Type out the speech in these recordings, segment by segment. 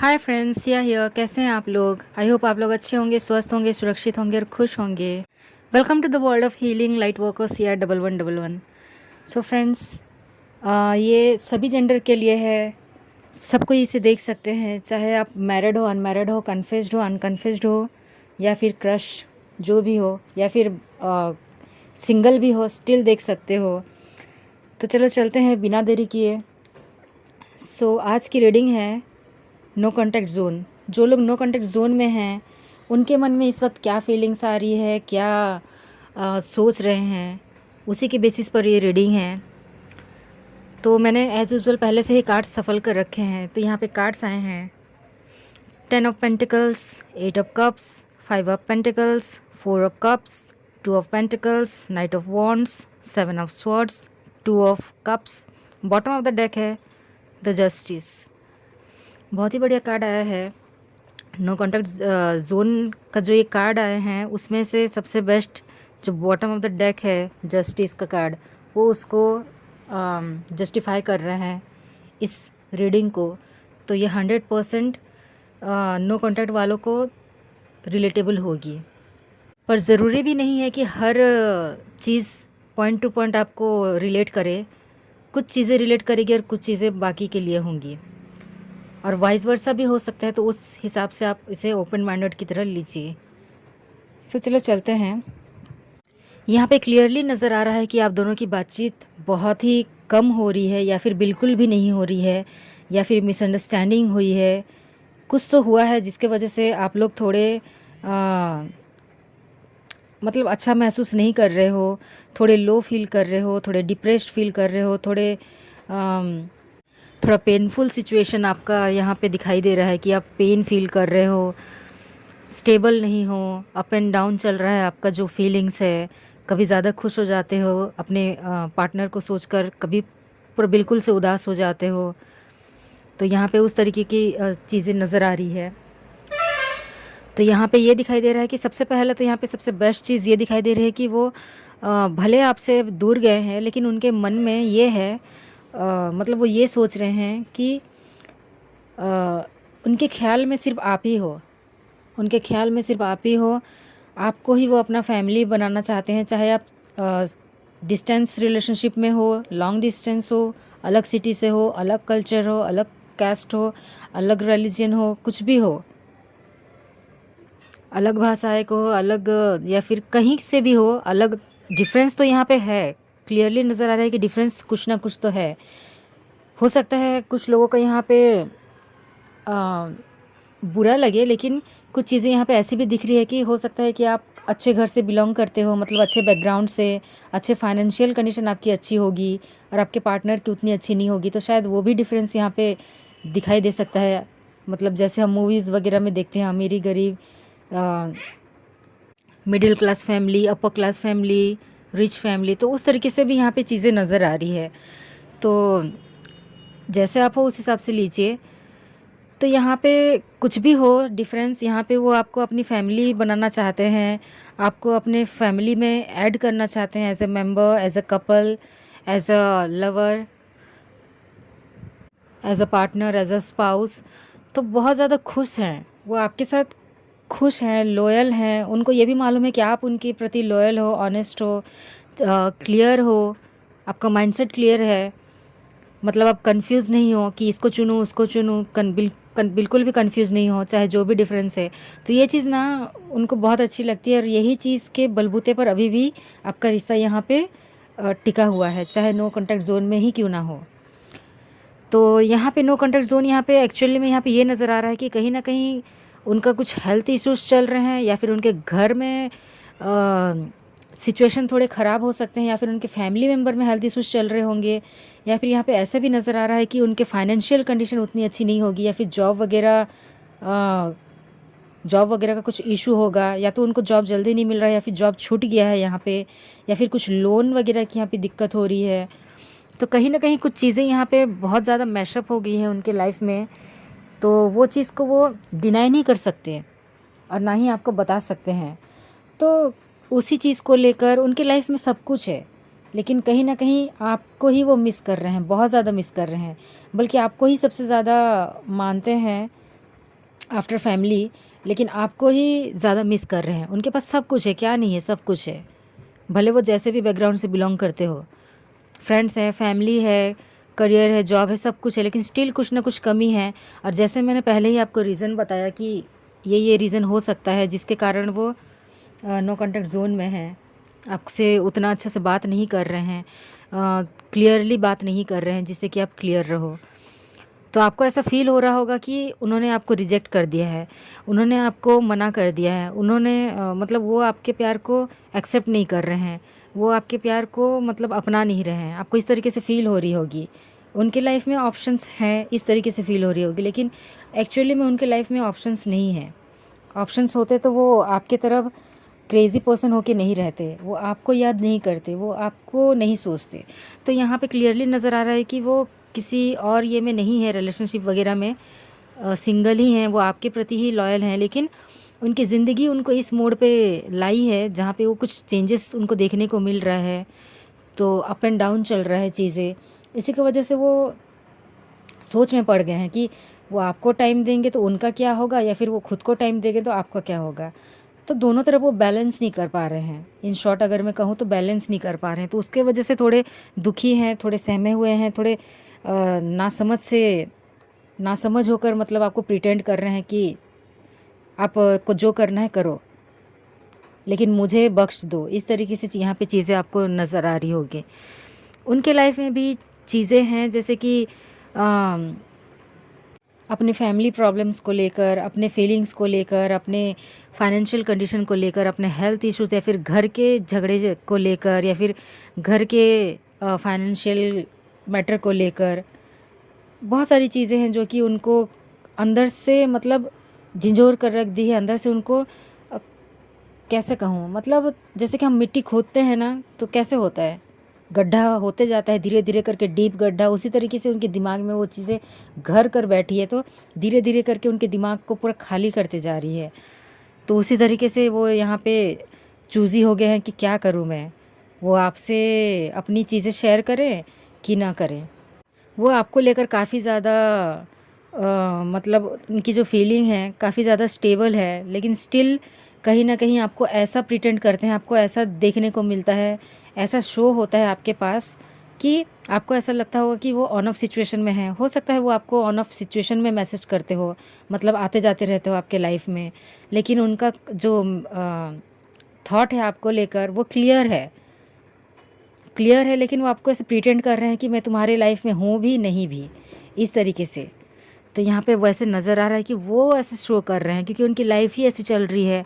Hi friends, Siya here. कैसे हैं आप लोग? आई होप आप लोग अच्छे होंगे, स्वस्थ होंगे, सुरक्षित होंगे और खुश होंगे। Welcome to the world of healing light worker Siya 1111। So friends, ये सभी जेंडर के लिए है। सब कोई इसे देख सकते हैं, चाहे आप मैरिड हो, अनमैरिड हो, कन्फेस्ड हो, अनकन्फेस्ड हो, या फिर क्रश जो भी हो, या फिर सिंगल भी हो, स्टिल देख सकते हो। तो चलो चलते हैं बिना देरी किए। आज की रीडिंग है नो कॉन्टैक्ट जोन। जो लोग नो कॉन्टैक्ट जोन में हैं, उनके मन में इस वक्त क्या फीलिंग्स आ रही है, क्या सोच रहे हैं, उसी के बेसिस पर ये रीडिंग है। तो मैंने एज यूजुअल पहले से ही कार्ड्स सफल कर रखे हैं। तो यहाँ पे कार्ड्स आए हैं 10 of pentacles, 8 of cups, 5 of pentacles, 4 of cups, 2 of pentacles, night of wands, 7 of swords, 2 of cups. Bottom of the deck है द जस्टिस। बहुत ही बढ़िया कार्ड आया है। नो कॉन्टैक्ट जोन का जो ये कार्ड आए हैं, उसमें से सबसे बेस्ट जो बॉटम ऑफ द डेक है जस्टिस का कार्ड, वो उसको जस्टिफाई कर रहे हैं इस रीडिंग को। तो ये 100% नो कॉन्टैक्ट वालों को रिलेटेबल होगी। पर ज़रूरी भी नहीं है कि हर चीज़ पॉइंट टू पॉइंट आपको रिलेट करे। कुछ चीज़ें रिलेट करेगी और कुछ चीज़ें बाकी के लिए होंगी, और वाइस वर्सा भी हो सकता है। तो उस हिसाब से आप इसे ओपन माइंडेड की तरह लीजिए। चलो चलते हैं। यहाँ पे क्लियरली नज़र आ रहा है कि आप दोनों की बातचीत बहुत ही कम हो रही है, या फिर बिल्कुल भी नहीं हो रही है, या फिर मिसअंडरस्टैंडिंग हुई है। कुछ तो हुआ है जिसके वजह से आप लोग थोड़े मतलब अच्छा महसूस नहीं कर रहे हो, थोड़े लो फील कर रहे हो, थोड़े डिप्रेस्ड फील कर रहे हो, थोड़ा पेनफुल सिचुएशन आपका यहाँ पे दिखाई दे रहा है कि आप पेन फील कर रहे हो, स्टेबल नहीं हो, अप एंड डाउन चल रहा है आपका जो फीलिंग्स है। कभी ज़्यादा खुश हो जाते हो अपने पार्टनर को सोचकर, कभी पूरा बिल्कुल से उदास हो जाते हो। तो यहाँ पे उस तरीके की चीज़ें नज़र आ रही है। तो यहाँ पे ये दिखाई दे रहा है कि सबसे पहले तो यहाँ पे सबसे बेस्ट चीज़ ये दिखाई दे रही है कि वो भले आपसे दूर गए हैं, लेकिन उनके मन में ये है, मतलब वो ये सोच रहे हैं कि उनके ख्याल में सिर्फ आप ही हो, उनके ख्याल में सिर्फ आप ही हो। आपको ही वो अपना फैमिली बनाना चाहते हैं, चाहे आप डिस्टेंस रिलेशनशिप में हो, लॉन्ग डिस्टेंस हो, अलग सिटी से हो, अलग कल्चर हो, अलग कास्ट हो, अलग रिलीजन हो, कुछ भी हो, अलग भाषाएं को हो, अलग या फिर कहीं से भी हो, अलग डिफरेंस तो यहाँ पे है। क्लियरली नज़र आ रहा है कि डिफरेंस कुछ ना कुछ तो है। हो सकता है कुछ लोगों का यहाँ पे बुरा लगे, लेकिन कुछ चीज़ें यहाँ पे ऐसी भी दिख रही है कि हो सकता है कि आप अच्छे घर से बिलोंग करते हो, मतलब अच्छे बैकग्राउंड से, अच्छे फाइनेंशियल कंडीशन आपकी अच्छी होगी और आपके पार्टनर की उतनी अच्छी नहीं होगी। तो शायद वो भी डिफरेंस यहाँ पे दिखाई दे सकता है। मतलब जैसे हम मूवीज़ वगैरह में देखते हैं, अमीरी गरीब, middle class family, upper class family, rich family, तो उस तरीके से भी यहाँ पे चीज़ें नज़र आ रही है। तो जैसे आप हो उस हिसाब से लीजिए। तो यहाँ पे कुछ भी हो डिफरेंस, यहाँ पे वो आपको अपनी फैमिली बनाना चाहते हैं, आपको अपने फैमिली में ऐड करना चाहते हैं, as a member, as a couple, as a lover, as a partner, as a spouse. तो बहुत ज़्यादा खुश हैं वो आपके साथ, खुश हैं, लॉयल हैं। उनको ये भी मालूम है कि आप उनके प्रति लॉयल हो, ऑनेस्ट हो, क्लियर हो, आपका माइंडसेट क्लियर है। मतलब आप कंफ्यूज नहीं हो कि इसको चुनूँ उसको चुनूँ, बिल्कुल भी कंफ्यूज नहीं हो, चाहे जो भी डिफरेंस है। तो ये चीज़ ना उनको बहुत अच्छी लगती है, और यही चीज़ के बलबूते पर अभी भी आपका रिश्ता यहाँ पे टिका हुआ है, चाहे नो कॉन्टैक्ट जोन में ही क्यों ना हो। तो यहाँ पे नो कॉन्टैक्ट जोन, यहाँ पे एक्चुअली में यहाँ पे ये नज़र आ रहा है कि कहीं ना कहीं उनका कुछ हेल्थ इश्यूज चल रहे हैं, या फिर उनके घर में सिचुएशन थोड़े ख़राब हो सकते हैं, या फिर उनके फैमिली मेम्बर में हेल्थ इश्यूज चल रहे होंगे, या फिर यहाँ पे ऐसा भी नज़र आ रहा है कि उनके फाइनेंशियल कंडीशन उतनी अच्छी नहीं होगी, या फिर जॉब वगैरह का कुछ इशू होगा, या तो उनको जॉब जल्दी नहीं मिल रहा है, या फिर जॉब छूट गया है यहाँ पे, या फिर कुछ लोन वगैरह की यहाँ पे दिक्कत हो रही है। तो कहीं ना कहीं कुछ चीज़ें यहाँ पे बहुत ज़्यादा मैशअप हो गई हैं उनके लाइफ में। तो वो चीज़ को वो डिनाई नहीं कर सकते, और ना ही आपको बता सकते हैं। तो उसी चीज़ को लेकर उनके लाइफ में सब कुछ है, लेकिन कहीं ना कहीं आपको ही वो मिस कर रहे हैं, बहुत ज़्यादा मिस कर रहे हैं, बल्कि आपको ही सबसे ज़्यादा मानते हैं। आफ्टर फैमिली, लेकिन आपको ही ज़्यादा मिस कर रहे हैं। उनके पास सब कुछ है, क्या नहीं है, सब कुछ है, भले वो जैसे भी बैकग्राउंड से बिलोंग करते हो, फ्रेंड्स है, फैमिली है, करियर है, जॉब है, सब कुछ है, लेकिन स्टिल कुछ ना कुछ कमी है। और जैसे मैंने पहले ही आपको रीज़न बताया कि ये रीज़न हो सकता है जिसके कारण वो नो कॉन्टैक्ट जोन में हैं, आपसे उतना अच्छे से बात नहीं कर रहे हैं, क्लियरली बात नहीं कर रहे हैं जिससे कि आप क्लियर रहो। तो आपको ऐसा फ़ील हो रहा होगा कि उन्होंने आपको रिजेक्ट कर दिया है, उन्होंने आपको मना कर दिया है, उन्होंने मतलब वो आपके प्यार को एक्सेप्ट नहीं कर रहे हैं, वो आपके प्यार को मतलब अपना नहीं रहे हैं। आपको इस तरीके से फ़ील हो रही होगी। उनके लाइफ में ऑप्शंस हैं, इस तरीके से फ़ील हो रही होगी, लेकिन एक्चुअली में उनके लाइफ में ऑप्शंस नहीं हैं। ऑप्शंस होते तो वो आपके तरफ क्रेज़ी पर्सन होके नहीं रहते, वो आपको याद नहीं करते, वो आपको नहीं सोचते। तो यहाँ पे क्लियरली नज़र आ रहा है कि वो किसी और ये में नहीं है, रिलेशनशिप वगैरह में सिंगल ही हैं, वो आपके प्रति ही लॉयल हैं, लेकिन उनकी ज़िंदगी उनको इस मोड़ पे लाई है जहाँ पे वो कुछ चेंजेस उनको देखने को मिल रहा है। तो अप एंड डाउन चल रहा है चीज़ें, इसी की वजह से वो सोच में पड़ गए हैं कि वो आपको टाइम देंगे तो उनका क्या होगा, या फिर वो खुद को टाइम देंगे तो आपका क्या होगा। तो दोनों तरफ वो बैलेंस नहीं कर पा रहे हैं। इन शॉर्ट अगर मैं कहूँ तो बैलेंस नहीं कर पा रहे हैं, तो उसके वजह से थोड़े दुखी हैं, थोड़े सहमे हुए हैं, थोड़े नासमझ होकर मतलब आपको प्रिटेंड कर रहे हैं कि आप को जो करना है करो, लेकिन मुझे बख्श दो। इस तरीके से यहाँ पे चीज़ें आपको नज़र आ रही होगी। उनके लाइफ में भी चीज़ें हैं जैसे कि अपने फैमिली प्रॉब्लम्स को लेकर, अपने फीलिंग्स को लेकर, अपने फाइनेंशियल कंडीशन को लेकर, अपने हेल्थ इश्यूज़, या फिर घर के झगड़े को लेकर, या फिर घर के फाइनेंशियल मैटर को लेकर, बहुत सारी चीज़ें हैं जो कि उनको अंदर से मतलब झिंझोर कर रख दी है। अंदर से उनको कैसे कहूँ, मतलब जैसे कि हम मिट्टी खोदते हैं ना, तो कैसे होता है, गड्ढा होते जाता है धीरे धीरे करके, डीप गड्ढा। उसी तरीके से उनके दिमाग में वो चीज़ें घर कर बैठी है, तो धीरे धीरे करके उनके दिमाग को पूरा खाली करते जा रही है। तो उसी तरीके से वो यहाँ पे चूज़ी हो गए हैं कि क्या करूँ मैं, वो आपसे अपनी चीज़ें शेयर करें कि ना करें। वो आपको लेकर काफ़ी ज़्यादा मतलब उनकी जो फीलिंग है काफ़ी ज़्यादा स्टेबल है, लेकिन स्टिल कहीं ना कहीं आपको ऐसा प्रिटेंड करते हैं, आपको ऐसा देखने को मिलता है, ऐसा शो होता है आपके पास कि आपको ऐसा लगता होगा कि वो ऑन ऑफ सिचुएशन में है। हो सकता है वो आपको ऑन ऑफ सिचुएशन में मैसेज करते हो, मतलब आते जाते रहते हो आपके लाइफ में, लेकिन उनका जो थॉट है आपको लेकर वो क्लियर है, लेकिन वो आपको ऐसे प्रिटेंड कर रहे हैं कि मैं तुम्हारे लाइफ में हूँ भी नहीं भी, इस तरीके से। तो यहाँ पे वैसे नज़र आ रहा है कि वो ऐसे शो कर रहे हैं क्योंकि उनकी लाइफ ही ऐसी चल रही है।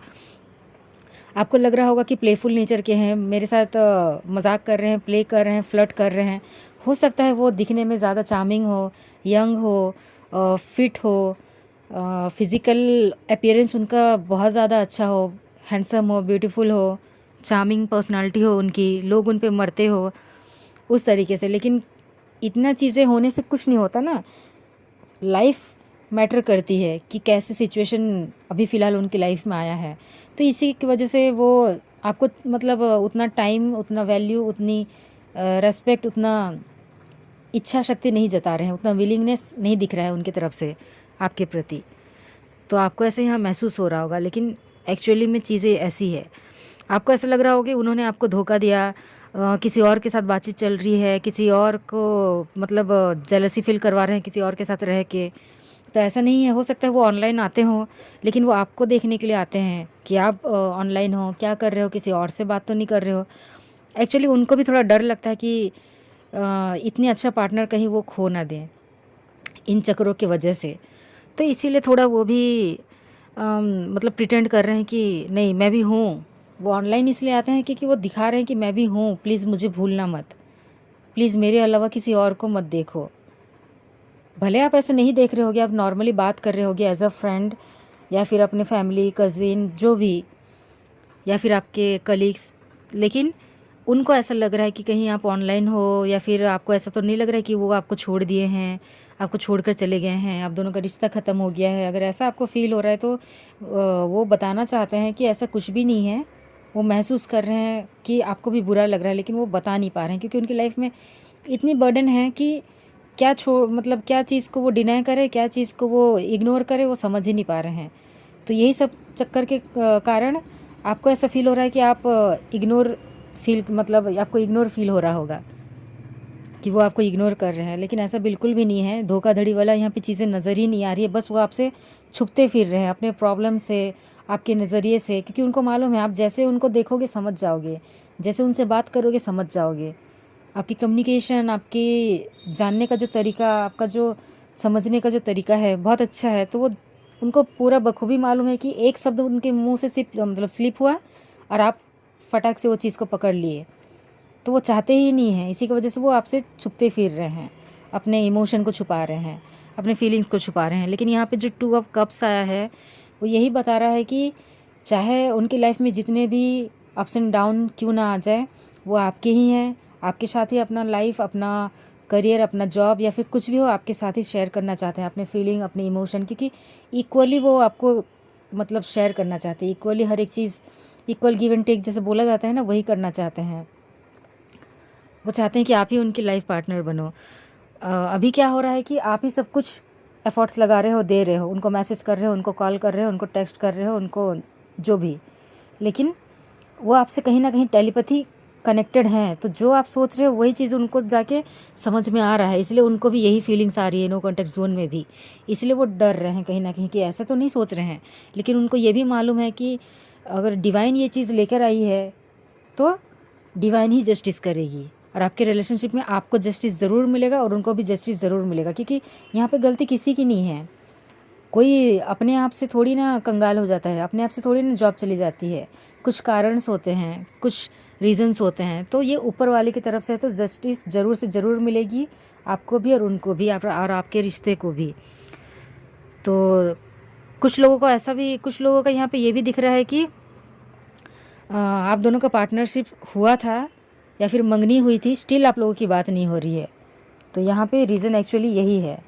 आपको लग रहा होगा कि प्लेफुल नेचर के हैं, मेरे साथ मजाक कर रहे हैं, प्ले कर रहे हैं, फ्लर्ट कर रहे हैं। हो सकता है वो दिखने में ज़्यादा चार्मिंग हो, यंग हो, फिट हो, फिज़िकल अपीयरेंस उनका बहुत ज़्यादा अच्छा हो, हैंडसम हो, ब्यूटीफुल हो, चार्मिंग पर्सनालिटी हो उनकी, लोग उन पे मरते हो, उस तरीके से। लेकिन इतना चीज़ें होने से कुछ नहीं होता ना, लाइफ मैटर करती है कि कैसे सिचुएशन अभी फ़िलहाल उनकी लाइफ में आया है। तो इसी की वजह से वो आपको मतलब उतना टाइम, उतना वैल्यू, उतनी रेस्पेक्ट, उतना इच्छा शक्ति नहीं जता रहे हैं, उतना विलिंगनेस नहीं दिख रहा है उनकी तरफ से आपके प्रति। तो आपको ऐसे यहाँ महसूस हो रहा होगा, लेकिन एक्चुअली में चीज़ें ऐसी है। आपको ऐसा लग रहा होगा कि उन्होंने आपको धोखा दिया, किसी और के साथ बातचीत चल रही है, किसी और को मतलब जेलसी फील करवा रहे हैं किसी और के साथ रह के। तो ऐसा नहीं है, हो सकता है वो ऑनलाइन आते हों, लेकिन वो आपको देखने के लिए आते हैं कि आप ऑनलाइन हो, क्या कर रहे हो, किसी और से बात तो नहीं कर रहे हो। एक्चुअली उनको भी थोड़ा डर लगता है कि इतनी अच्छा पार्टनर कहीं वो खो ना दें इन चक्करों की वजह से। तो इसीलिए थोड़ा वो भी मतलब प्रिटेंड कर रहे हैं कि नहीं मैं भी हूँ। वो ऑनलाइन इसलिए आते हैं क्योंकि वो दिखा रहे हैं कि मैं भी हूँ, प्लीज़ मुझे भूलना मत, प्लीज़ मेरे अलावा किसी और को मत देखो। भले आप ऐसे नहीं देख रहे होगे, आप नॉर्मली बात कर रहे होगे एज अ फ्रेंड, या फिर अपने फैमिली, कज़िन, जो भी, या फिर आपके कलीग्स, लेकिन उनको ऐसा लग रहा है कि कहीं आप ऑनलाइन हो, या फिर आपको ऐसा तो नहीं लग रहा है कि वो आपको छोड़ दिए हैं, आपको छोड़कर चले गए हैं, आप दोनों का रिश्ता ख़त्म हो गया है। अगर ऐसा आपको फ़ील हो रहा है तो वो बताना चाहते हैं कि ऐसा कुछ भी नहीं है। वो महसूस कर रहे हैं कि आपको भी बुरा लग रहा है, लेकिन वो बता नहीं पा रहे हैं क्योंकि उनकी लाइफ में इतनी बर्डन है कि मतलब क्या चीज़ को वो डिनाई करे, क्या चीज़ को वो इग्नोर करे, वो समझ ही नहीं पा रहे हैं। तो यही सब चक्कर के कारण आपको ऐसा फील हो रहा है कि आप इग्नोर फील मतलब आपको इग्नोर फील हो रहा होगा कि वो आपको इग्नोर कर रहे हैं, लेकिन ऐसा बिल्कुल भी नहीं है। धोखाधड़ी वाला यहाँ पे चीज़ें नज़र ही नहीं आ रही है, बस वो आपसे छुपते फिर रहे हैं अपने प्रॉब्लम से, आपके नज़रिए से, क्योंकि उनको मालूम है आप जैसे उनको देखोगे समझ जाओगे, जैसे उनसे बात करोगे समझ जाओगे। आपकी कम्युनिकेशन, आपकी जानने का जो तरीका, आपका जो समझने का जो तरीका है बहुत अच्छा है। तो वो उनको पूरा बखूबी मालूम है कि एक शब्द उनके मुंह से सिर्फ मतलब स्लिप हुआ और आप फटाक से वो चीज़ को पकड़ लिए। तो वो चाहते ही नहीं हैं, इसी की वजह से वो आपसे छुपते फिर रहे हैं, अपने इमोशन को छुपा रहे हैं, अपने फीलिंग्स को छुपा रहे हैं। लेकिन यहाँ पे जो 2 ऑफ कप्स आया है वो यही बता रहा है कि चाहे उनकी लाइफ में जितने भी अप्स एंड डाउन क्यों ना आ जाए, वो आपके ही हैं, आपके साथ ही अपना लाइफ, अपना करियर, अपना जॉब या फिर कुछ भी हो आपके साथ ही शेयर करना चाहते हैं, अपने फीलिंग, अपने इमोशन, क्योंकि इक्वली वो आपको मतलब शेयर करना चाहते हैं, इक्वली हर एक चीज़, इक्वल गिव एंड टेक जैसे बोला जाता है ना, वही करना चाहते हैं। वो चाहते हैं कि आप ही उनकी लाइफ पार्टनर बनो। अभी क्या हो रहा है कि आप ही सब कुछ एफर्ट्स लगा रहे हो, दे रहे हो, उनको मैसेज कर रहे हो, उनको कॉल कर रहे हो, उनको टेक्स्ट कर रहे हो, उनको जो भी, लेकिन वो आपसे कहीं ना कहीं टेलीपैथी कनेक्टेड हैं। तो जो आप सोच रहे हो वही चीज़ उनको जाके समझ में आ रहा है, इसलिए उनको भी यही फीलिंग्स आ रही है नो कॉन्टेक्ट जोन में भी। इसलिए वो डर रहे हैं कहीं ना कहीं कि ऐसा तो नहीं सोच रहे हैं, लेकिन उनको ये भी मालूम है कि अगर डिवाइन ये चीज़ लेकर आई है तो डिवाइन ही जस्टिस करेगी, और आपके रिलेशनशिप में आपको जस्टिस ज़रूर मिलेगा और उनको भी जस्टिस ज़रूर मिलेगा, क्योंकि यहाँ पे गलती किसी की नहीं है। कोई अपने आप से थोड़ी ना कंगाल हो जाता है, अपने आप से थोड़ी ना जॉब चली जाती है, कुछ कारणस होते हैं, कुछ रीजंस होते हैं। तो ये ऊपर वाले की तरफ से है, तो जस्टिस ज़रूर से ज़रूर मिलेगी आपको भी और उनको भी, और आपके रिश्ते को भी। तो कुछ लोगों को ऐसा भी, कुछ लोगों का यहाँ पे ये भी दिख रहा है कि आप दोनों का पार्टनरशिप हुआ था या फिर मंगनी हुई थी, स्टिल आप लोगों की बात नहीं हो रही है। तो यहाँ पे रीज़न एक्चुअली यही है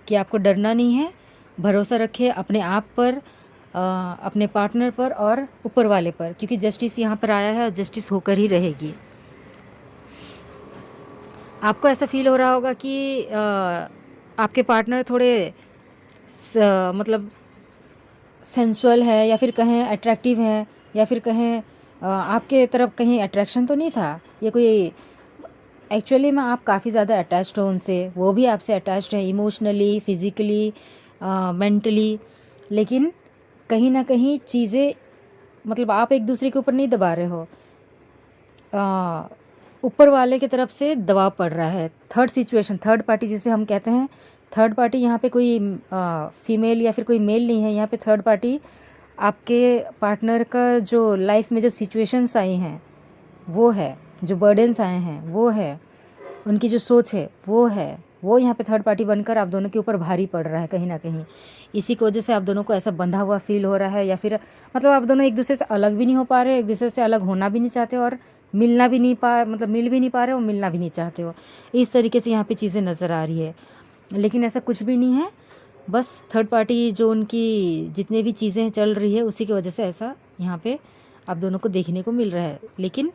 कि आपको डरना नहीं है, भरोसा रखिए अपने आप पर, अपने पार्टनर पर और ऊपर वाले पर, क्योंकि जस्टिस यहाँ पर आया है और जस्टिस होकर ही रहेगी। आपको ऐसा फील हो रहा होगा कि आपके पार्टनर थोड़े मतलब सेंसुअल है, या फिर कहें अट्रैक्टिव है, या फिर कहें आपके तरफ कहीं अट्रैक्शन तो नहीं था, ये कोई एक्चुअली में आप काफ़ी ज़्यादा अटैच्ड हो उनसे, वो भी आपसे अटैच्ड है इमोशनली, फिज़िकली, मेंटली। लेकिन कहीं ना कहीं चीज़ें मतलब आप एक दूसरे के ऊपर नहीं दबा रहे हो, ऊपर वाले की तरफ से दबाव पड़ रहा है। थर्ड सिचुएशन, थर्ड पार्टी जिसे हम कहते हैं, थर्ड पार्टी यहाँ पे कोई फीमेल या फिर कोई मेल नहीं है, यहाँ पे थर्ड पार्टी आपके पार्टनर का जो लाइफ में जो सिचुएशंस आई हैं वो है, जो बर्डन्स आए हैं वो है, उनकी जो सोच है वो है, वो यहाँ पे थर्ड पार्टी बनकर आप दोनों के ऊपर भारी पड़ रहा है कहीं ना कहीं। इसी की वजह से आप दोनों को ऐसा बंधा हुआ फील हो रहा है, या फिर मतलब आप दोनों एक दूसरे से अलग भी नहीं हो पा रहे हो, एक दूसरे से अलग होना भी नहीं चाहते और मिलना भी नहीं पा मतलब मिल भी नहीं पा रहे हो, मिलना भी नहीं चाहते हो। इस तरीके से यहाँ पे चीज़ें नज़र आ रही है, लेकिन ऐसा कुछ भी नहीं है। बस थर्ड पार्टी जो उनकी जितने भी चीज़ें चल रही है उसी की वजह से ऐसा यहाँ पे आप दोनों को देखने को मिल रहा है। लेकिन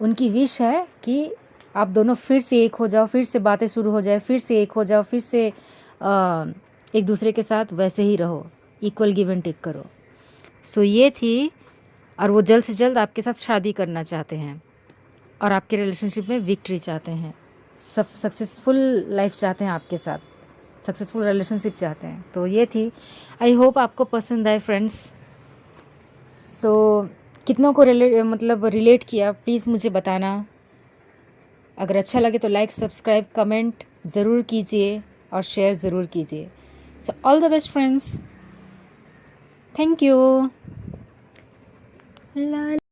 उनकी विश है कि आप दोनों फिर से एक हो जाओ, फिर से बातें शुरू हो जाए, फिर से एक हो जाओ, फिर से एक दूसरे के साथ वैसे ही रहो, इक्वल गिव एंड टेक करो। सो ये थी, और वो जल्द से जल्द आपके साथ शादी करना चाहते हैं और आपके रिलेशनशिप में विक्ट्री चाहते हैं, सक्सेसफुल लाइफ चाहते हैं आपके साथ, सक्सेसफुल रिलेशनशिप चाहते हैं। तो ये थी, आई होप आपको पसंद आए फ्रेंड्स। सो कितनों को रिलेट किया प्लीज़ मुझे बताना। अगर अच्छा लगे तो लाइक, सब्सक्राइब, कमेंट ज़रूर कीजिए और शेयर ज़रूर कीजिए। So all the best friends, thank you.